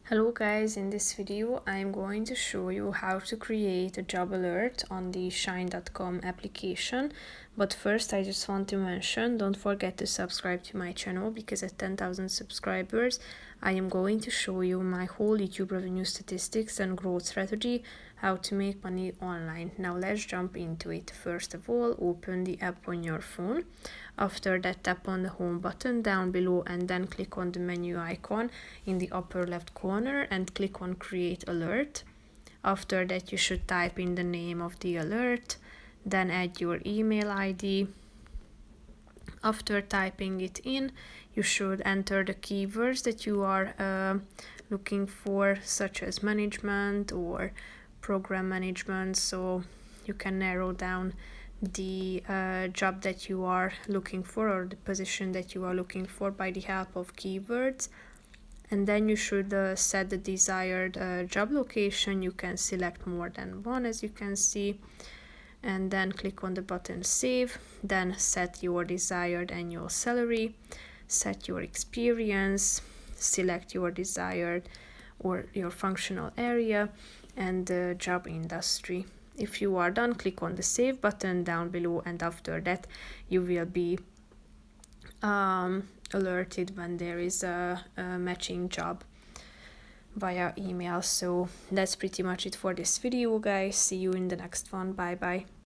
Hello guys, in this video I'm going to show you how to create a job alert on the Shine.com application. But first I just want to mention, don't forget to subscribe to my channel because at 10,000 subscribers I am going to show you my whole YouTube revenue statistics and growth strategy, how to make money online. Now let's jump into it. First of all, open the app on your phone. After that, tap on the home button down below and then click on the menu icon in the upper left corner and click on create alert. After that, you should type in the name of the alert, then add your email ID. After typing it in, you should enter the keywords that you are looking for, such as management or program management, so you can narrow down the job that you are looking for or the position that you are looking for by the help of keywords. And then you should set the desired job location. You can select more than one, as you can see, and then click on the button save. Then set your desired annual salary, set your experience, select your desired or your functional area and the job industry. If you are done, click on the save button down below, and after that you will be alerted when there is a matching job via email. So that's pretty much it for this video, guys. See you in the next one. Bye bye.